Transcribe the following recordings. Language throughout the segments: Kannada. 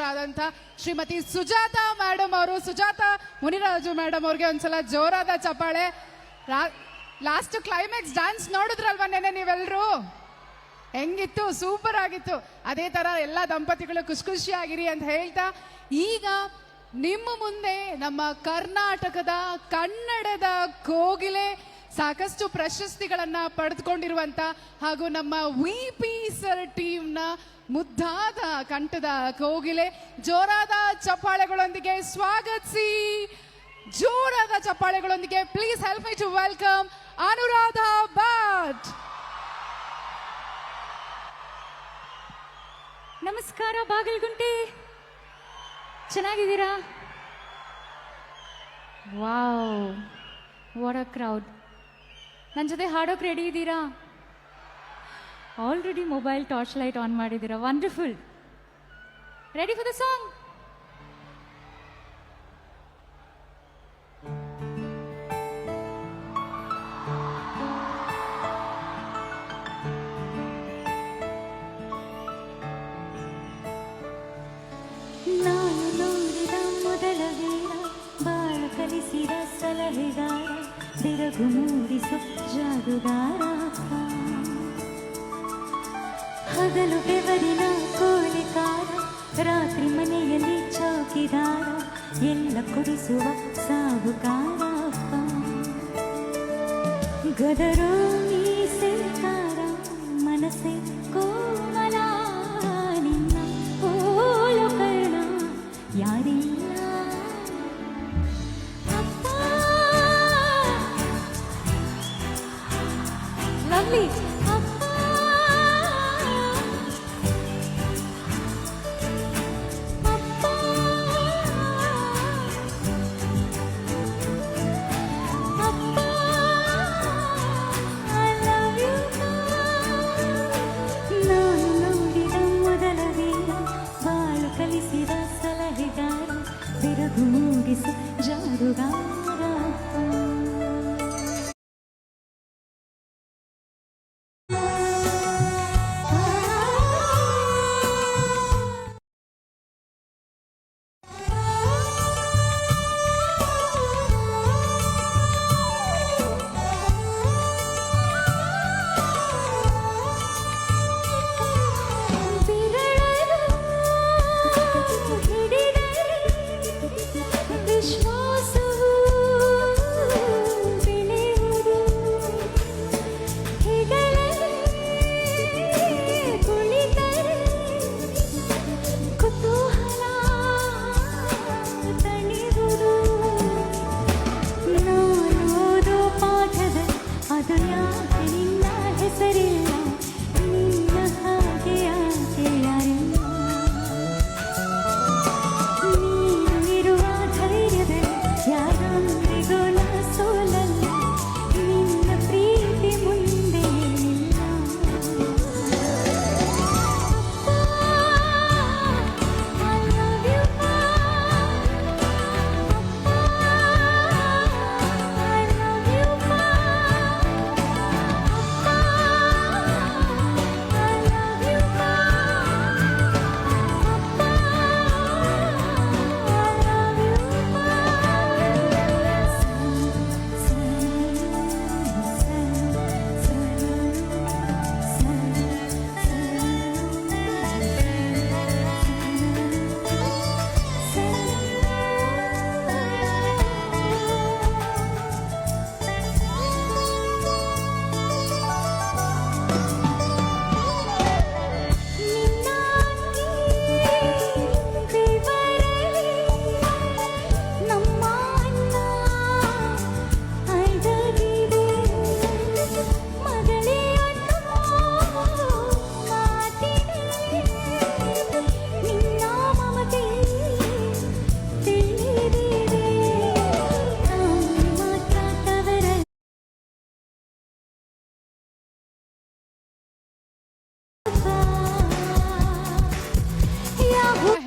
ಅಧ್ಯಕ್ಷರಾದಂಥ ಶ್ರೀಮತಿ ಸುಜಾತಾ ಮೇಡಮ್ ಅವರು, ಸುಜಾತಾ ಮುನಿರಾಜು ಮೇಡಮ್ ಅವ್ರಿಗೆ ಒಂದ್ಸಲ ಜೋರಾದ ಚಪ್ಪಾಳೆ. ಲಾಸ್ಟ್ ಕ್ಲೈಮ್ಯಾಕ್ಸ್ ಡ್ಯಾನ್ಸ್ ನೋಡಿದ್ರಲ್ವಾ ನೆನೆ ನೀವೆಲ್ಲರೂ? ಹೆಂಗಿತ್ತು? ಸೂಪರ್ ಆಗಿತ್ತು. ಅದೇ ತರ ಎಲ್ಲ ದಂಪತಿಗಳು ಖುಷಿಯಾಗಿರಿ ಅಂತ ಹೇಳ್ತಾ, ಈಗ ನಿಮ್ಮ ಮುಂದೆ ನಮ್ಮ ಕರ್ನಾಟಕದ ಕನ್ನಡದ ಕೋಗಿಲೆ, ಸಾಕಷ್ಟು ಪ್ರಶಸ್ತಿಗಳನ್ನ ಪಡೆದುಕೊಂಡಿರುವಂತ ಹಾಗೂ ನಮ್ಮ VP ಸರ್ ಟೀಮ್ನ ಮುದ್ದಾದ ಕಂಠದ ಕೋಗಿಲೆ, ಜೋರಾದ ಚಪ್ಪಾಳೆಗಳೊಂದಿಗೆ ಸ್ವಾಗತಿಸಿ. ಜೋರಾದ ಚಪ್ಪಾಳೆಗಳೊಂದಿಗೆ please help me to welcome Anuradha Bhat. ನಮಸ್ಕಾರ ಬಾಗಲಗುಂಟೆ, ಚೆನ್ನಾಗಿದ್ದೀರಾ? Wow, what a crowd. ನನ್ನ ಜೊತೆ ಹಾಡೋಕೆ ರೆಡಿ ಇದ್ದೀರಾ? Already mobile torch light on ಮಾಡಿದ್ದೀರಾ. Wonderful. Ready for the song? ನಾನು ನೋಡಿದ ಮೊದಲ ವೀರ, ಬಾಳ ಕಲಿಸಿದ ಸಲಹೆಗಾರ, ಬೆರಗು ಮೂಡಿಸು ಜಾದುಗಾರ, ಹಗಲು ಬೆವರಿನ ಕೋಳಿಕಾರ, ರಾತ್ರಿ ಮನೆಯಲ್ಲಿ ಚೌಕಿದಾರ, ಎಲ್ಲ ಕೊಡಿಸುವ ಸಾಹುಕಾರ, ಗದರೋ ಮೀಸೆಕಾರ, ಮನಸ್ಸೆ ಕೋಮಲ, ನಿನ್ನ ಹೋಲು ಕರ್ಣ ಯಾರಿಲ್ಲ. ಲವ್ಲಿ. ಮೂಡಿಸು ಜಾರುಗಾರ.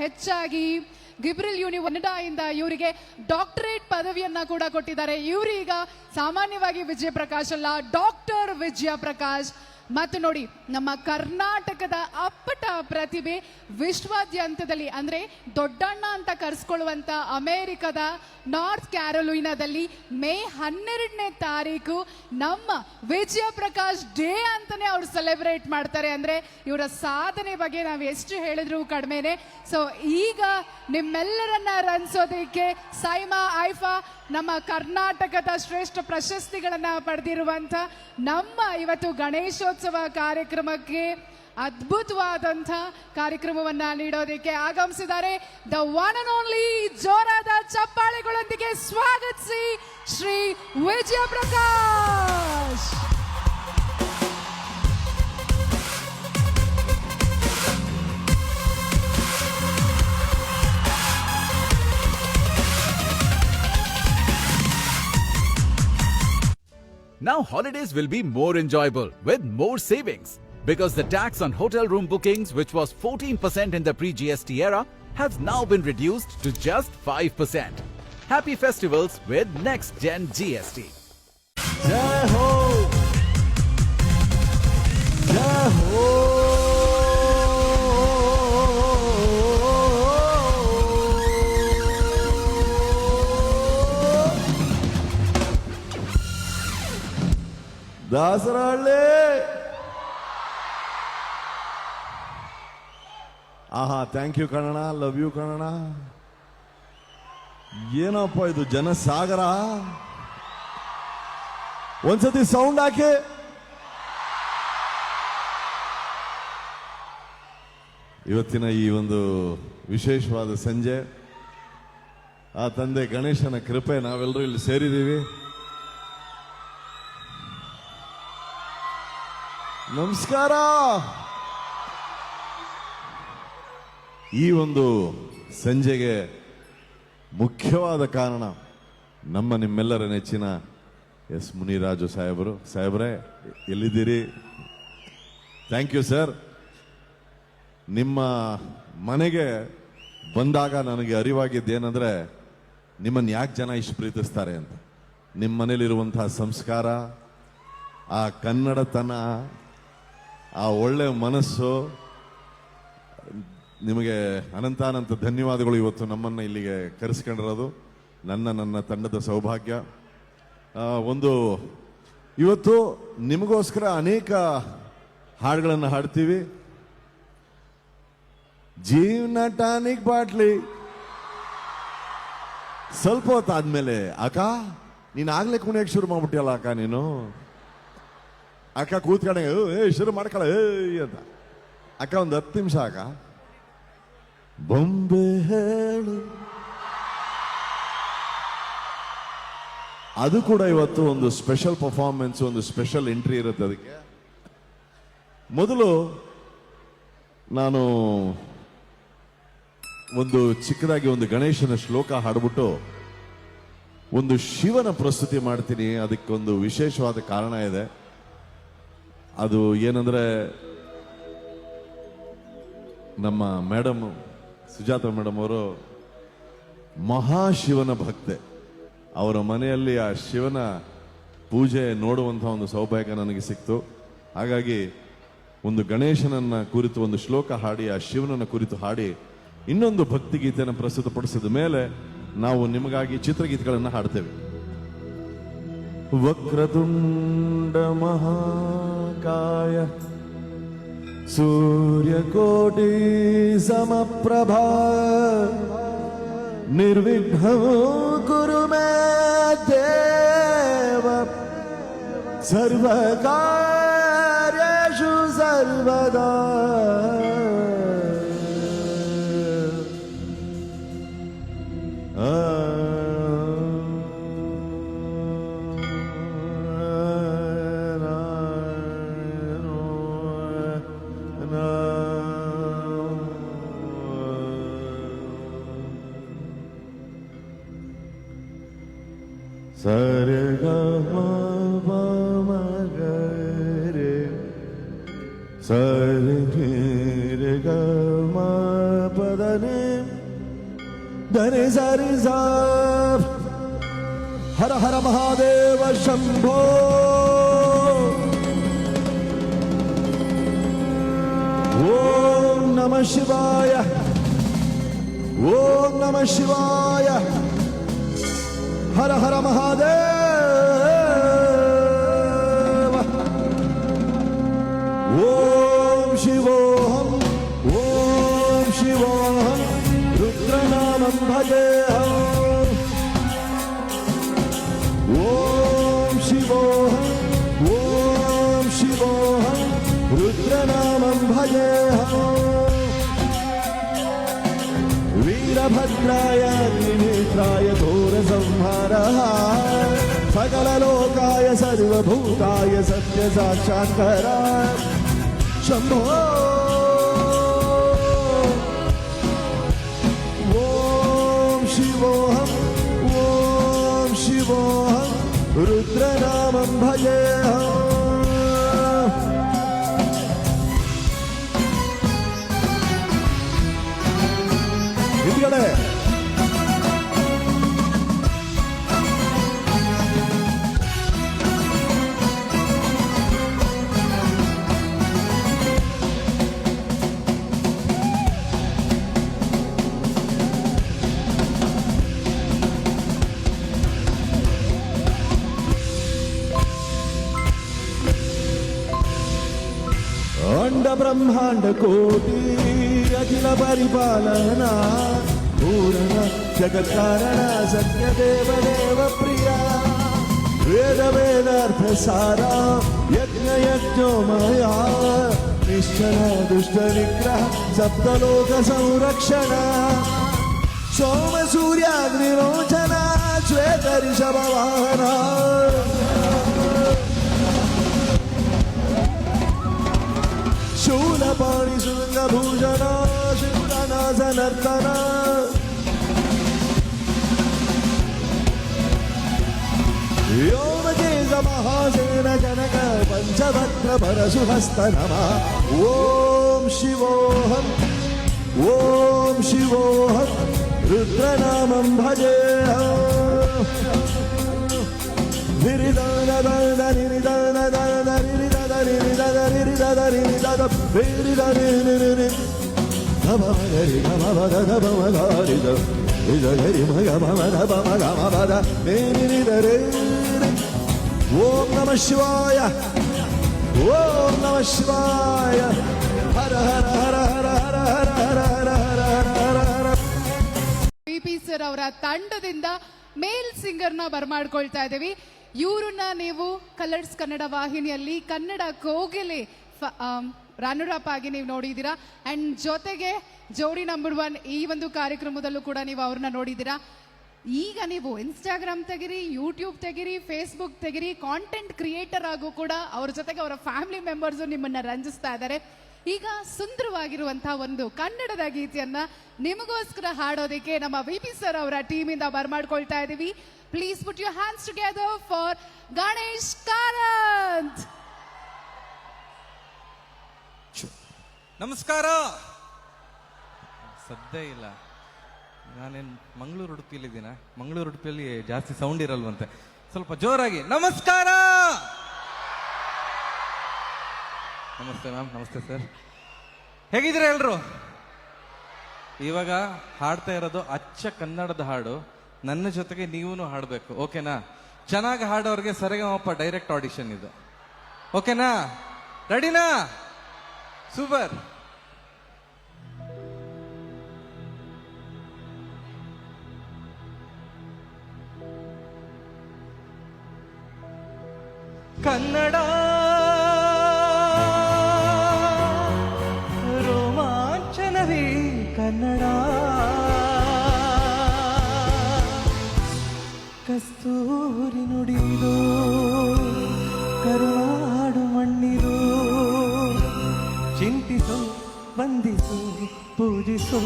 ಹೆಚ್ಚಾಗಿ ಗಿಬ್ರಿಲ್ ಯೂನಿವರ್ಸಿಟಿಯಿಂದ ಇವರಿಗೆ ಡಾಕ್ಟರೇಟ್ ಪದವಿಯನ್ನ ಕೂಡ ಕೊಟ್ಟಿದ್ದಾರೆ. ಇವರೀಗ ಸಾಮಾನ್ಯವಾಗಿ ವಿಜಯ ಪ್ರಕಾಶ್ ಅಲ್ಲ, ಡಾಕ್ಟರ್ ವಿಜಯ ಪ್ರಕಾಶ್. ಮತ್ತು ನೋಡಿ, ನಮ್ಮ ಕರ್ನಾಟಕದ ಅಪ್ಪಟ ಪ್ರತಿಭೆ ವಿಶ್ವಾದ್ಯಂತದಲ್ಲಿ ಅಂದರೆ ದೊಡ್ಡಣ್ಣ ಅಂತ ಕರೆಸ್ಕೊಳ್ಳುವಂಥ ಅಮೇರಿಕದ ನಾರ್ತ್ ಕ್ಯಾರೋಲಿನಾದಲ್ಲಿ ಮೇ 12ನೇ ತಾರೀಕು ನಮ್ಮ ವಿಜಯ ಪ್ರಕಾಶ್ ಡೇ ಅಂತಾನೆ ಅವ್ರು ಸೆಲೆಬ್ರೇಟ್ ಮಾಡ್ತಾರೆ. ಅಂದರೆ ಇವರ ಸಾಧನೆ ಬಗ್ಗೆ ನಾವು ಎಷ್ಟು ಹೇಳಿದ್ರು ಕಡಿಮೆನೆ. ಸೊ ಈಗ ನಿಮ್ಮೆಲ್ಲರನ್ನ ರಂಜಿಸೋದಕ್ಕೆ ಸೈಮಾ ಐಫಾ ನಮ್ಮ ಕರ್ನಾಟಕದ ಶ್ರೇಷ್ಠ ಪ್ರಶಸ್ತಿಗಳನ್ನು ಪಡೆದಿರುವಂಥ ನಮ್ಮ ಇವತ್ತು ಗಣೇಶೋತ್ಸವ ಕಾರ್ಯಕ್ರಮಕ್ಕೆ ಅದ್ಭುತವಾದಂಥ ಕಾರ್ಯಕ್ರಮವನ್ನ ನೀಡೋದಕ್ಕೆ ಆಗಮಿಸಿದ್ದಾರೆ. ದ ಒನ್ ಅಂಡ್ ಓನ್ಲಿ ಜೋರಾದ ಚಪ್ಪಾಳೆಗಳೊಂದಿಗೆ ಸ್ವಾಗತಿಸಿ Shri Vijay Prakash. Now holidays will be more enjoyable with more savings because the tax on hotel room bookings, which was 14% in the pre-GST era, has now been reduced to just 5%. Happy festivals with Next Gen GST. Jai Ho! Jai Ho! Dasarahalli ಆಹಾ, thank you Kannada, love you Kannada. ಏನಪ್ಪ ಇದು ಜನಸಾಗರ. ಒಂದ್ಸತಿ ಸೌಂಡ್ ಹಾಕಿ. ಇವತ್ತಿನ ಈ ಒಂದು ವಿಶೇಷವಾದ ಸಂಜೆ ಆ ತಂದೆ ಗಣೇಶನ ಕೃಪೆ ನಾವೆಲ್ಲರೂ ಇಲ್ಲಿ ಸೇರಿದ್ದೀವಿ. ನಮಸ್ಕಾರ. ಈ ಒಂದು ಸಂಜೆಗೆ ಮುಖ್ಯವಾದ ಕಾರಣ ನಮ್ಮ ನಿಮ್ಮೆಲ್ಲರ ನೆಚ್ಚಿನ ಎಸ್ ಮುನಿರಾಜು ಸಾಹೇಬ್ರೆ ಎಲ್ಲಿದ್ದೀರಿ? Thank you sir. ನಿಮ್ಮ ಮನೆಗೆ ಬಂದಾಗ ನನಗೆ ಅರಿವಾಗಿದ್ದೇನೆಂದ್ರೆ ನಿಮ್ಮನ್ನು ಯಾಕೆ ಜನ ಇಷ್ಟು ಪ್ರೀತಿಸ್ತಾರೆ ಅಂತ. ನಿಮ್ಮ ಮನೇಲಿರುವಂತಹ ಸಂಸ್ಕಾರ, ಆ ಕನ್ನಡತನ, ಆ ಒಳ್ಳೆ ಮನಸ್ಸು, ನಿಮಗೆ ಅನಂತಾನಂತ ಧನ್ಯವಾದಗಳು. ಇವತ್ತು ನಮ್ಮನ್ನು ಇಲ್ಲಿಗೆ ಕರೆಸ್ಕೊಂಡಿರೋದು ನನ್ನ ತಂಡದ ಸೌಭಾಗ್ಯ. ಇವತ್ತು ನಿಮಗೋಸ್ಕರ ಅನೇಕ ಹಾಡುಗಳನ್ನು ಹಾಡ್ತೀವಿ. ಜೀವನ ಟಾನಿಕ್ ಬಾಟ್ಲಿ ಸ್ವಲ್ಪ ಹೊತ್ತಾದ್ಮೇಲೆ ಅಕ್ಕ ನೀನು ಆಗ್ಲೇ ಕುಣಿಯಕ್ಕೆ ಶುರು ಮಾಡ್ಬಿಟ್ಟಿಯಲ್ಲ ಅಕ್ಕ, ನೀನು ಅಕ್ಕ ಕೂತ್ಕೊಂಡೆ ಶುರು ಮಾಡ್ಕೊಳ ಅಂತ. ಅಕ್ಕ ಒಂದು 10 ನಿಮಿಷ ಅಕ್ಕ ಬೊಂಬೆ ಹೇಳು. ಅದು ಕೂಡ ಇವತ್ತು ಒಂದು ಸ್ಪೆಷಲ್ ಪರ್ಫಾರ್ಮೆನ್ಸ್, ಒಂದು ಸ್ಪೆಷಲ್ ಎಂಟ್ರಿ ಇರುತ್ತೆ. ಅದಕ್ಕೆ ಮೊದಲು ನಾನು ಒಂದು ಚಿಕ್ಕದಾಗಿ ಒಂದು ಗಣೇಶನ ಶ್ಲೋಕ ಹಾಡ್ಬಿಟ್ಟು ಒಂದು ಶಿವನ ಪ್ರಸ್ತುತಿ ಮಾಡ್ತೀನಿ. ಅದಕ್ಕೊಂದು ವಿಶೇಷವಾದ ಕಾರಣ ಇದೆ. ಅದು ಏನಂದ್ರೆ, ನಮ್ಮ ಮೇಡಮ್ ಸುಜಾತ ಮೇಡಮ್ ಅವರು ಮಹಾಶಿವನ ಭಕ್ತೆ. ಅವರ ಮನೆಯಲ್ಲಿ ಆ ಶಿವನ ಪೂಜೆ ನೋಡುವಂಥ ಒಂದು ಸೌಭಾಗ್ಯ ನನಗೆ ಸಿಕ್ತು. ಹಾಗಾಗಿ ಒಂದು ಗಣೇಶನನ್ನ ಕುರಿತು ಒಂದು ಶ್ಲೋಕ ಹಾಡಿ, ಆ ಶಿವನನ್ನ ಕುರಿತು ಹಾಡಿ, ಇನ್ನೊಂದು ಭಕ್ತಿ ಗೀತೆಯನ್ನು ಪ್ರಸ್ತುತಪಡಿಸಿದ ಮೇಲೆ ನಾವು ನಿಮಗಾಗಿ ಚಿತ್ರಗೀತೆಗಳನ್ನು ಹಾಡ್ತೇವೆ. ವಕ್ರತುಂಡ ಮಹಾಕಾಯ ಸೂರ್ಯಕೋಟಿ ಸಮಪ್ರಭಾ ನಿರ್ವಿಘ್ನಂ ಕುರು ಮೇ ದೇವ ಸರ್ವಕಾರ್ಯೇಷು ಸರ್ವದಾ. ಸರಿ ಗ ಮ ಗರೆ ಸರಿ ರೆ ಗ ಮ ಪದನೆ ಧರೆ ಸರಿ ಸ. ಹರ ಹರ ಮಹಾದೇವ ಶಂಭೋ. ಓಂ ನಮಃ ಶಿವಾಯ ಓಂ ನಮಃ ಶಿವಾಯ ಹರ ಹರ ಮಹಾದೇವ ಓಂ ಶಿವೋಹಂ ರುದ್ರನಾಮಂ ಭಜೇಹಂ ಓಂ ಶಿವೋಹಂ ರುದ್ರನಾಮಂ ಭಜೇಹಂ वीरभद्राय त्रिनेत्राय घोरसंहारः सकललोकाय सर्वभूताय सत्यसाक्षात्काराय शम्भो ॐ शिवोऽहं रुद्रनामं भजेऽहम् ಹಿಂದ್ಗಡೆ अंड ब्रह्मांड कोटि अखिल परिपालना पूर्ण जगत कारण सत्य देव देव प्रिया वेद वेदार्थ सारा यज्ञ यज्ञोमया निश्चल दुष्ट निग्रह सप्तलोक संरक्षण सोम सूर्याग्निरोचन श्वेत ऋषभ वाहना शूलपाणि शृंगभूषण शूरनाशनर्तन व्योमकेश महासेन जनक पंचभद्र परशुहस्त नमः ओम शिवोऽहं रुद्रनामं भजेऽहम् ओम नमः शिवाय हर हर हर हर हर हर हर हर हर हर हर ವಿ.ಪಿ. ಸರ್ ಅವರ ತಂಡದಿಂದ ಮೇಲ್ ಸಿಂಗರ್ನ ಬರಮಾಡ್ಕೊಳ್ತಾ ಇದ್ದೀವಿ. ಇವ್ರನ್ನ ನೀವು ಕಲರ್ಸ್ ಕನ್ನಡ ವಾಹಿನಿಯಲ್ಲಿ ಕನ್ನಡ ಕೋಗಿಲೆ ರನ್ನರ್ ಅಪ್ ಆಗಿ ನೀವು ನೋಡಿದ್ದೀರಾ. ಅಂಡ್ ಜೊತೆಗೆ ಜೋಡಿ ನಂಬರ್ 1 ಈ ಒಂದು ಕಾರ್ಯಕ್ರಮದಲ್ಲೂ ಕೂಡ ನೀವು ಅವ್ರನ್ನ ನೋಡಿದ್ದೀರಾ. ಈಗ ನೀವು ಇನ್ಸ್ಟಾಗ್ರಾಮ್ ತೆಗಿರಿ, ಯೂಟ್ಯೂಬ್ ತೆಗಿರಿ, ಫೇಸ್ಬುಕ್ ತೆಗಿರಿ, ಕಾಂಟೆಂಟ್ ಕ್ರಿಯೇಟರ್ ಆಗು ಕೂಡ ಅವ್ರ ಜೊತೆಗೆ ಅವರ ಫ್ಯಾಮಿಲಿ ಮೆಂಬರ್ಸು ನಿಮ್ಮನ್ನ ರಂಜಿಸ್ತಾ ಇದ್ದಾರೆ. ಈಗ ಸುಂದರವಾಗಿರುವಂತಹ ಒಂದು ಕನ್ನಡದ ಗೀತೆಯನ್ನ ನಿಮಗೋಸ್ಕರ ಹಾಡೋದಕ್ಕೆ ನಮ್ಮ ವಿ.ಪಿ. ಸರ್ ಅವರ ಟೀಮ್ ಇಂದ ಬರಮಾಡ್ಕೊಳ್ತಾ ಇದ್ದೀವಿ. Please put your hands together for Ganesh Karanth. ನಮಸ್ಕಾರ. ಸದ್ಯ ಇಲ್ಲ, ನಾನೇನು ಮಂಗಳೂರು ಉಡುಪಿಯಲ್ಲಿದ್ದೀನ. ಮಂಗಳೂರು ಉಡುಪಿಯಲ್ಲಿ ಜಾಸ್ತಿ ಸೌಂಡ್ ಇರಲ್ವಂತೆ. ಸ್ವಲ್ಪ ಜೋರಾಗಿ ನಮಸ್ಕಾರ. ನಮಸ್ತೆ ಮ್ಯಾಮ್. ನಮಸ್ತೆ ಸರ್. ಹೇಗಿದ್ದೀರಾ ಎಲ್ರು? ಇವಾಗ ಹಾಡ್ತಾ ಇರೋದು ಅಚ್ಚ ಕನ್ನಡದ ಹಾಡು. ನನ್ನ ಜೊತೆಗೆ ನೀವೂ ಹಾಡಬೇಕು, ಓಕೆನಾ? ಚೆನ್ನಾಗಿ ಹಾಡೋರಿಗೆ ಸರಿಗಮಪ ಡೈರೆಕ್ಟ್ ಆಡಿಷನ್ ಇದು, ಓಕೆನಾ? ರೆಡಿನಾ? ಸೂಪರ್. ಕನ್ನಡ ರೋಮಾಂಚನವೇ ಕನ್ನಡ, ಕಸ್ತೂರಿ ನುಡಿದು ಕರುನಾಡು ಮಣ್ಣಿದು, ಚಿಂತಿಸು ವಂದಿಸು ಪೂಜಿಸು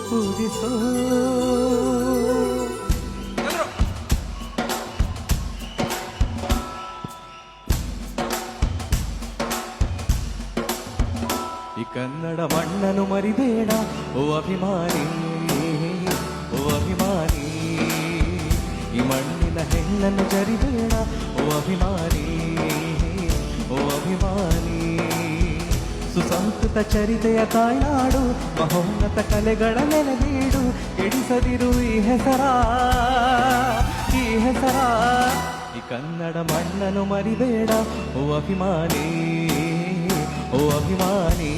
ಪೂಜಿಸು. ಈ ಕನ್ನಡ ಮಣ್ಣನ್ನು ಮರಿಬೇಡ ಓ ಅಭಿಮಾನಿ, ಓ ಅಭಿಮಾನಿ. ಈ ಮಣ್ಣಿನ ಹೆಣ್ಣನ್ನು ಜರಿಬೇಡ ಓ ಅಭಿಮಾನಿ, ಓ ಅಭಿಮಾನಿ. ಸುಸಂಸ್ಕೃತ ಚರಿತೆಯ ತಾಯ್ನಾಡು, ಮಹೋನ್ನತ ಕಲೆಗಳ ನೆಲೆಬೀಡು. ಎಡಿಸದಿರು ಈ ಹೆಸರ, ಈ ಹೆಸರ. ಈ ಕನ್ನಡ ಮಣ್ಣನ್ನು ಮರಿಬೇಡ ಓ ಅಭಿಮಾನಿ, ಓ ಅಭಿಮಾನಿ.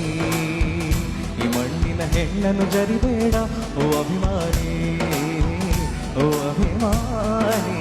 ಈ ಮಣ್ಣಿನ ಹೆಣ್ಣನ್ನು ಜರಿಬೇಡ ಓ ಅಭಿಮಾನಿ, ಓ ಅಭಿಮಾನಿ.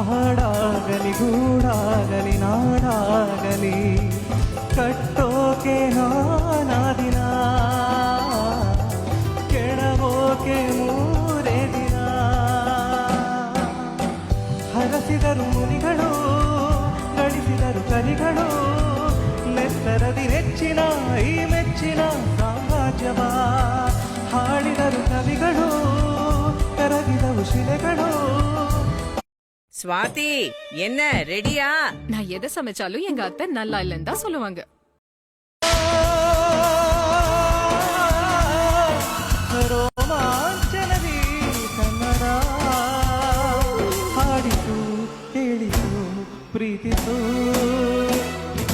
ಹಾಡಾಗಲಿ ಗೂಡಾಗಲಿ ನಾಡಾಗಲಿ ಕಟ್ಟೋಕೆ ನಾನಾದಿನ, ಕೆಡವೋಕೆ ಮೂರೇ ದಿನ. ಹರಸಿದರು ಮುನಿಗಳು, ಗಳಿಸಿದರು ಕಲಿಗಳು, ನೆತ್ತರದಿ ನೆಚ್ಚಿನ ಈ ಮೆಚ್ಚಿನ ಸಾಮ್ರಾಜ್ಯವ. ಹಾಡಿದರು ಕವಿಗಳು, ಕರಗಿದವು ಶಿಲೆಗಳು. ஸ்வாதி என்ன ரெடியா? நான் எதை சமைச்சாலும் எங்க அத்தை நல்லா இல்லைன்னு தான் சொல்லுவாங்க. ರೋಮಾಂಚನದಿ ಕನ್ನಡ ಹಾಡಿತು, ಹೇಳಿತು, ಪ್ರೀತಿಸು.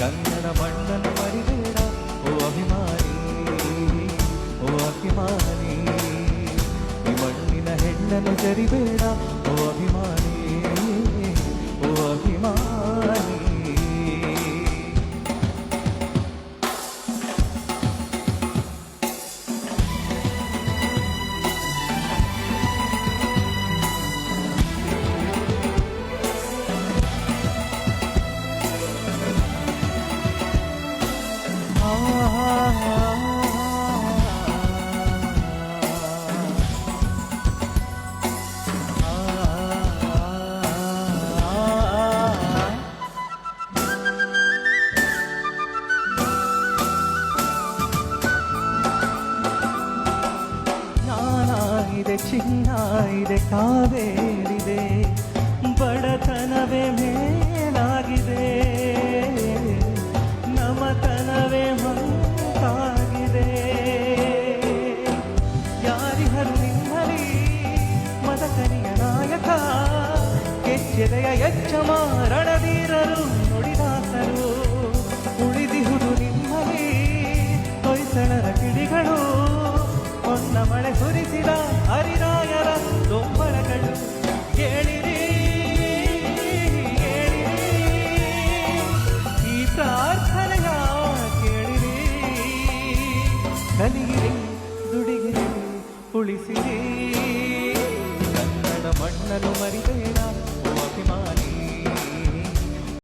ಕನ್ನಡ ಮಣ್ಣನ್ನು ಮರಿಬೇಡ ಓ ಅಭಿಮಾನಿ, ಓ ಅಭಿಮಾನಿ. ಈ ಮಣ್ಣಿನ ಹೆಣ್ಣನ್ನು ಜರಿಬೇಡ ಓ ಅಭಿಮಾನಿ, ಓ ಅಭಿಮಾನಿ. ಜ್ಞಾನ ಚಿನ್ನ ಇದೆ, ಕಾವೇರಿದೆ, ಬಡತನವೇ ಮೇಲಾಗಿದೆ, ನಮತನವೇ ಮಂತಾಗಿದೆ. ಯಾರಿಹರು ನಿಮ್ಮಲಿ ಮದಕರಿಯ ನಾಯಕ, ಕೆಚ್ಚೆದೆಯ ಎಚ್ಚಮ ರಣವೀರರು ನುಡಿದಾಸರು. ಉಳಿದಿಹುದು ನಿಮ್ಮಲಿ ಹೊಯ್ಸಳರ ಕಿಡಿಗಳು, ಹೊನ್ನ ಮಳೆ ಸುರಿಸಿದ ಹರಿರಾಯರ ದೊಂಬಳಗಳು. ಕೇಳಿರಿ ಕೇಳಿರಿ ಈ ಪ್ರಾರ್ಥನೆಯ ಕೇಳಿರಿ. ಕಲಿಯಿರಿ, ದುಡಿಗಿರಿ, ಉಳಿಸಿರಿ. ಕನ್ನಡ ಮಣ್ಣನ್ನು ಮರಿಬೇಡ ಓ ಅಭಿಮಾನಿ,